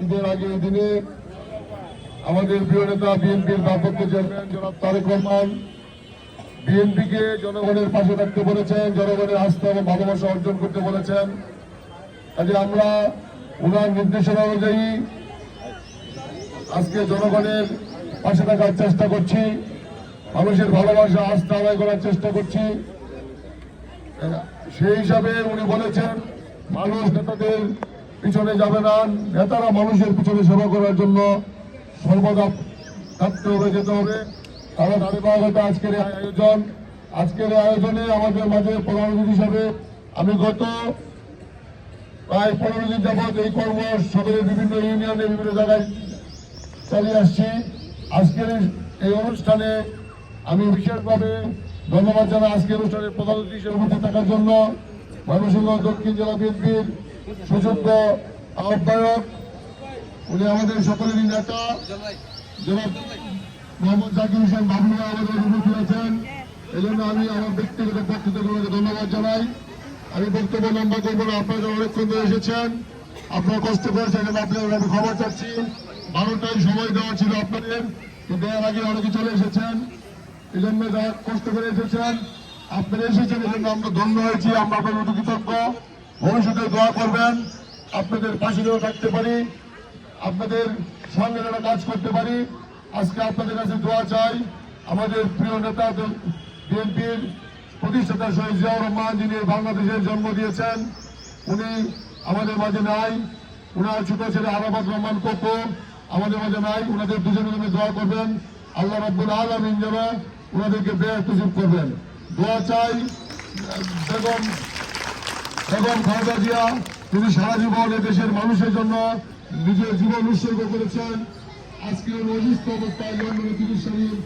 ঈদের আগের দিনে আমাদের প্রিয় নেতা বিএনপির ভারপ্রাপ্ত চেয়ারম্যান জনাব তারেক রহমান বিএনপিকে জনগণের পাশে থাকতে বলেছেন, জনগণের আস্থা এবং ভালোবাসা অর্জন করতে বলেছেন। কাজে আমরা ওনার নির্দেশনা অনুযায়ী আজকে জনগণের পাশে থাকার চেষ্টা করছি, মানুষের ভালোবাসা আস্থা আদায় করার চেষ্টা করছি। সেই হিসাবে উনি বলেছেন মানুষ নেতাদের পিছনে যাবে না, নেতারা মানুষের পিছনে সেবা করার জন্য সর্বদা থাকতে হবে, যেতে হবে। তারা ধারাবাহিকতা আজকের আয়োজনে আমাদের মাঝে প্রধান অতিথি হিসাবে আমি গত প্রায় 15 দিন যাবৎ এই কর্ম সদরের বিভিন্ন ইউনিয়নে বিভিন্ন জায়গায় চালিয়ে আসছি। আজকের এই অনুষ্ঠানে আমি বিশেষভাবে ধন্যবাদ জানাই আজকের অনুষ্ঠানের প্রধান অতিথি হিসেবে উপস্থিত থাকার জন্য ময়মনসিংহ দক্ষিণ জেলা বিএনপির সুযোগ্য আহ্বায়ক, উনি আমাদের সকলেরই নেতা জনাব মোহাম্মদ জাকির হোসেন বাবলু আমাদের উপস্থিত আছেন। এই জন্য আমি আমার ব্যক্তিগত পক্ষ থেকে ওনাকে ধন্যবাদ জানাই। আমি বক্তব্য লম্বা করবো না, আপনারা অনেকক্ষণ ধরে এসেছেন, আপনারা কষ্ট করেছেন, আপনাদের আমি খবর চাচ্ছি। 12টায় সময় দেওয়া ছিল আপনাদের, কিন্তু এর আগে অনেকে চলে এসেছেন। এই জন্য যারা কষ্ট করে এসেছেন, আপনারা এসেছেন, এই জন্য আমরা ধন্য হয়েছি, আমরা আপনাদের প্রতি কৃতজ্ঞ। ভবিষ্যতে দোয়া করবেন, আপনাদের পাশে যেন থাকতে পারি, আপনাদের সঙ্গে যেন কাজ করতে পারি। আজকে আপনাদের কাছে দোয়া চাই। আমাদের প্রিয় নেতা বিএনপির প্রতিষ্ঠাতা শহীদ জিয়াউর রহমান, যিনি বাংলাদেশের জন্ম দিয়েছেন, উনি আমাদের মাঝে নাই। উনার ছোট ছেলে আরাফাত রহমান কোকো আমাদের মাঝে নাই। ওনাদের দুজনে দোয়া করবেন, আল্লাহ রাব্বুল আলামিন যেন ওনাদেরকে বেহেশত নসিব করবেন। দোয়া চাই বেগম খালেদা জিয়া, তিনি সারা জীবন দেশের মানুষের জন্য নিজের জীবন উৎসর্গ করেছেন। আজকে অসুস্থ অবস্থায় লন্ডনে চিকিৎসাধীন,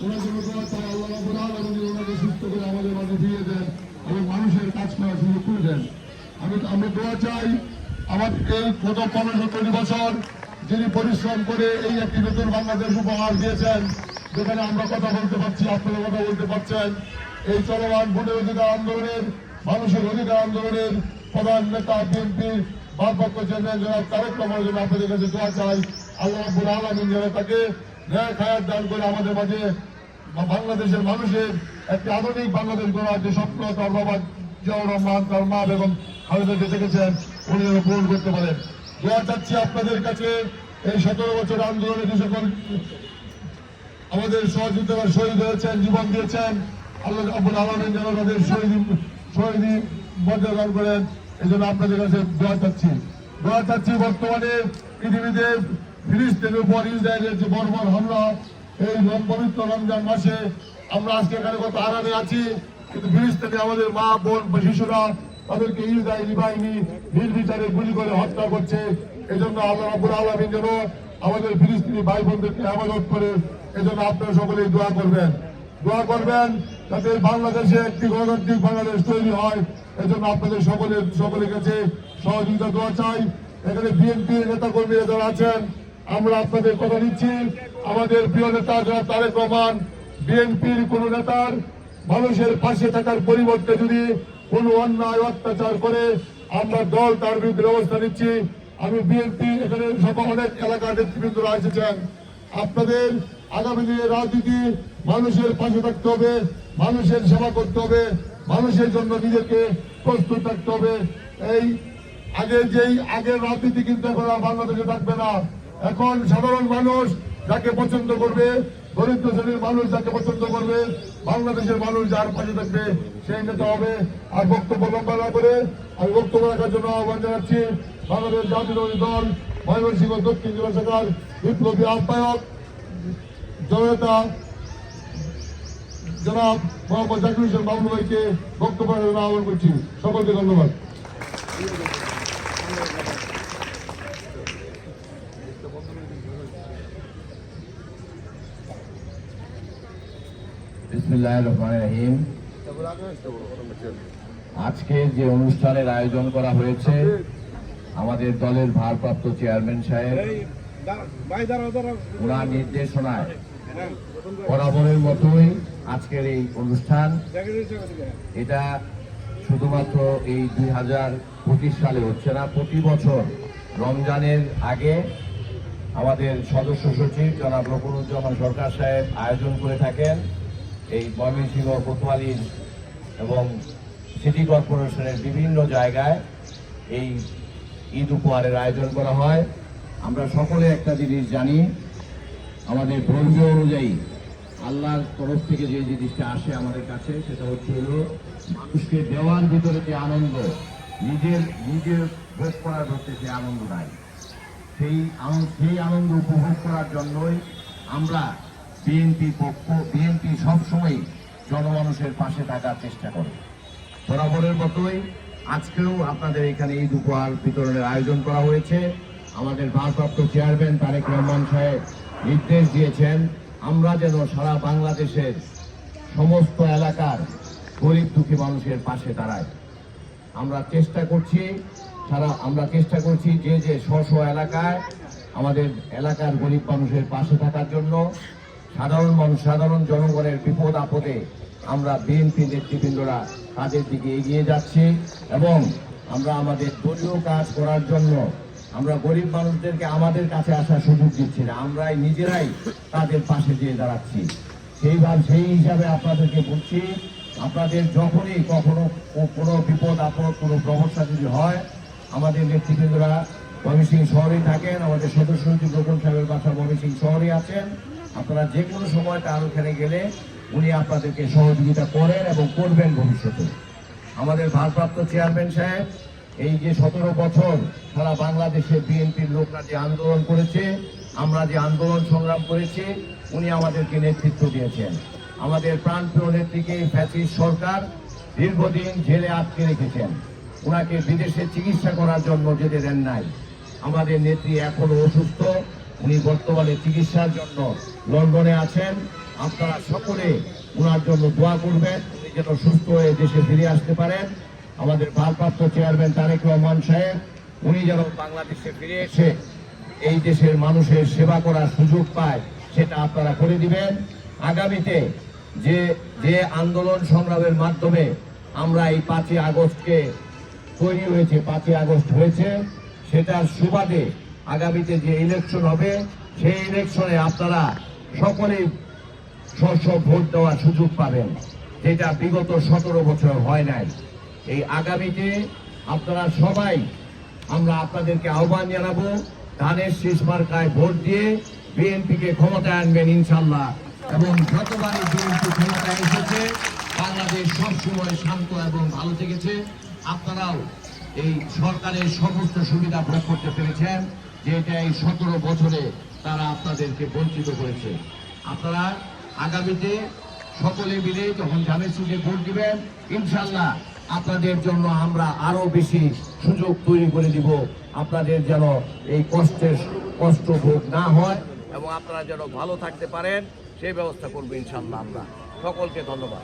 ওনার জন্য দোয়া চাই আল্লাহ রাব্বুল আলামিন ওনাকে সুস্থ করে আমাদের মাঝে ফিরিয়ে দেন এবং মানুষের কাজ করার সুযোগ করে দেন। আমরা দোয়া চাই আমার এই গত 15-20 বছর যিনি পরিশ্রম করে এই একটি নতুন বাংলাদেশ উপহার দিয়েছেন, যেখানে আমরা কথা বলতে পারছি, আপনারা কথা বলতে পারছেন। এই চলমান ভোটের অধিকার আন্দোলনের, মানুষের অধিকার আন্দোলনের প্রধান নেতা বিএনপির ভারপ্রাপ্ত চেয়ারম্যান জনাব তারেক রহমানের জন্য আপনাদের কাছে দোয়া চাই আল্লাহ রাব্বুল আলামিন যেন তাকে ন্যায় হায়াত দান করে আমাদের মাঝে বাংলাদেশের মানুষের একটি আধুনিক বাংলাদেশ গড়ার যে স্বপ্ন তার বাবা জিয়াউর রহমান, তার মা বেগম খালেদা জিয়া দেখেছেন, উনি যেন পূরণ করতে পারেন। দোয়া চাচ্ছি আপনাদের কাছে এই 17 বছর আন্দোলনে যে সকল আমাদের সহযোগিতা শহীদ হয়েছেন, জীবন দিয়েছেন, আল্লাহ রাব্বুল আলামিন যেন তাদের শহীদি মর্যাদা দান করেন। এই জন্য আপনাদের কাছে দোয়া চাচ্ছি। বর্তমানে পৃথিবীতে ফিলিস্তিনের উপর ইসরায়েলের যে বর্বর হামলা, এই পবিত্র রমজান মাসে আমরা আজকে এখানে কত আরামে আছি, কিন্তু ফিলিস্তিনে আমাদের মা বোন শিশুরা তাদেরকে ইসরায়েলি বাহিনী নির্বিচারে গুলি করে হত্যা করছে। এই জন্য আল্লাহ রাব্বুল আলামিন যেন আমাদের ফিলিস্তিনি ভাই বোনদেরকে হেফাজত করে। এই জন্য আপনারা সকলেই দোয়া করবেন যাতে বাংলাদেশে একটি গণতান্ত্রিক বাংলাদেশ তৈরি হয়। এই জন্য আপনাদের সকলের কাছে সহযোগিতা দোয়া চাই। এখানে বিএনপির নেতা কর্মীরা যারা আছেন, আমরা আপনাদের কথা দিচ্ছি, আমাদের প্রিয় নেতা যারা তারেক রহমান, বিএনপির কোন নেতার মানুষের পাশে থাকার পরিবর্তে যদি কোন অন্যায় অত্যাচার করে, আমরা দল তার বিরুদ্ধে ব্যবস্থা নিচ্ছি। আমি বিএনপি এখানে অনেক এলাকার নেতৃবৃন্দরা এসেছেন, আপনাদের আগামী দিনের রাজনীতি মানুষের পাশে থাকতে হবে, মানুষের সেবা করতে হবে, মানুষের জন্য নিজেকে প্রস্তুত থাকতে হবে। এই আগের রাজনীতি কিন্তু এখন আর বাংলাদেশে থাকবে না। এখন সাধারণ মানুষ যাকে পছন্দ করবে, দরিদ্র শ্রেণীর মানুষ যাকে পছন্দ করবে, বাংলাদেশের মানুষ যার পাশে থাকবে সেই নেতা হবে। আর বক্তব্য লম্বা না করে আমি বক্তব্য রাখার জন্য আহ্বান জানাচ্ছি বাংলাদেশ জাতীয়তাবাদী দল ময়মনসিংহ দক্ষিণ জেলা শাখার বিপ্লবী আহ্বায়ক জননেতা জনাব মোহাম্মদ জাকির হোসেন বাবলু ভাইকে বক্তব্য রাখার জন্য আহ্বান করছি। সকলকে ধন্যবাদ। বিসমিল্লাহির রহমানির রহিম। আজকে যে অনুষ্ঠানের আয়োজন করা হয়েছে, আমাদের দলের ভারপ্রাপ্ত চেয়ারম্যান সাহেব ওনার নির্দেশনায় বরাবরের মতোই আজকের এই অনুষ্ঠান, এটা শুধুমাত্র এই 2025 সালে হচ্ছে না, প্রতি বছর রমজানের আগে আমাদের সদস্য সচিব জনাব রকুনুজ্জামান সরকার সাহেব আয়োজন করে থাকেন এই ময়মনসিংহ কোতোয়ালি এবং সিটি কর্পোরেশনের বিভিন্ন জায়গায় এই ঈদ উপহারের আয়োজন করা হয়। আমরা সকলে একটা জিনিস জানি, আমাদের ধর্মীয় অনুযায়ী আল্লাহর তরফ থেকে যে জিনিসটা আসে আমাদের কাছে সেটা হচ্ছে হলো মানুষকে দেওয়ার ভিতরে যে আনন্দ, নিজের ভোগ করার হচ্ছে যে আনন্দ নাই, সেই আনন্দ উপভোগ করার জন্যই আমরা বিএনপি সবসময় জনমানুষের পাশে থাকার চেষ্টা করে। বরাবরের মতোই আজকেও আপনাদের এখানে ঈদ উপহার বিতরণের আয়োজন করা হয়েছে। আমাদের ভারপ্রাপ্ত চেয়ারম্যান তারেক রহমান সাহেব নির্দেশ দিয়েছেন আমরা যেন সারা বাংলাদেশের সমস্ত এলাকার গরিব দুঃখী মানুষের পাশে দাঁড়াই। আমরা চেষ্টা করছি যে স্ব এলাকায় আমাদের এলাকার গরিব মানুষের পাশে থাকার জন্য, সাধারণ জনগণের বিপদ আপদে আমরা বিএনপি নেতৃবৃন্দরা কাজের দিকে এগিয়ে যাচ্ছি এবং আমরা আমাদের দলীয় কাজ করার জন্য আমরা গরিব মানুষদেরকে আমাদের কাছে আসার সুযোগ দিচ্ছি না, আমরাই নিজেরাই তাদের পাশে দিয়ে দাঁড়াচ্ছি। সেই হিসাবে আপনাদেরকে বলছি, আপনাদের যখনই কখনো কোনো বিপদ আপদ কোনো সমস্যা যদি হয়, আমাদের নেতৃবৃন্দরা ময়মনসিংহ শহরেই থাকেন, আমাদের সদস্য সচিব রকুন সাহেবের বাসা ময়মনসিংহ শহরে আছেন। আপনারা যে কোনো সময় তার ওখানে গেলে উনি আপনাদেরকে সহযোগিতা করেন এবং করবেন ভবিষ্যতে। আমাদের ভারপ্রাপ্ত চেয়ারম্যান সাহেব এই যে 17 বছর সারা বাংলাদেশে বিএনপির লোকরা যে আন্দোলন করেছে, আমরা যে আন্দোলন সংগ্রাম করেছি, উনি আমাদেরকে নেতৃত্ব দিয়েছেন। আমাদের প্রাণপ্রিয় নেত্রীকে ফ্যাসিস্ট সরকার দীর্ঘদিন জেলে আটকে রেখেছেন, ওনাকে বিদেশে চিকিৎসা করার জন্য যেতে দেন নাই। আমাদের নেত্রী এখনো অসুস্থ, উনি বর্তমানে চিকিৎসার জন্য লন্ডনে আছেন। আপনারা সকলে ওনার জন্য দোয়া করবেন, উনি যেন সুস্থ হয়ে দেশে ফিরে আসতে পারেন। আমাদের ভারপ্রাপ্ত চেয়ারম্যান তারেক রহমান সাহেব উনি যেন বাংলাদেশে ফিরে এসে এই দেশের মানুষের সেবা করার সুযোগ পায়, সেটা আপনারা করে দিবেন। আগামীতে যে আন্দোলন সংগ্রামের মাধ্যমে আমরা এই 5ই আগস্টকে তৈরি হয়েছে, 5ই আগস্ট হয়েছে, সেটার সুবাদে আগামীতে যে ইলেকশন হবে, সেই ইলেকশনে আপনারা সকলেই ভোট দেওয়ার সুযোগ পাবেন, যেটা বিগত 17 বছর হয় নাই। এই আগামীতে আপনারা সবাই, আমরা আপনাদেরকে আহ্বান জানাবো, ধানের শীষ মার্কায় ভোট দিয়ে বিএনপিকে ক্ষমতায় আনবেন ইনশাল্লাহ। এবং যতবারই বিএনপি ক্ষমতায় এসেছে বাংলাদেশ সবসময় শান্ত এবং ভালো থেকেছে। আপনারাও এই সরকারের সমস্ত সুবিধা ভোগ করতে পেরেছেন, যেটা এই 17 বছরে তারা আপনাদেরকে বঞ্চিত করেছে। আপনারা আগামীতে সকলে মিলে যখন জামের সিটে ভোট দিবেন, ইনশাল্লাহ আপনাদের জন্য আমরা আরো বেশি সুযোগ তৈরি করে দিব, আপনাদের যেন এই কষ্ট ভোগ না হয় এবং আপনারা যেন ভালো থাকতে পারেন, সেই ব্যবস্থা করবো ইনশাল্লাহ। আমরা সকলকে ধন্যবাদ।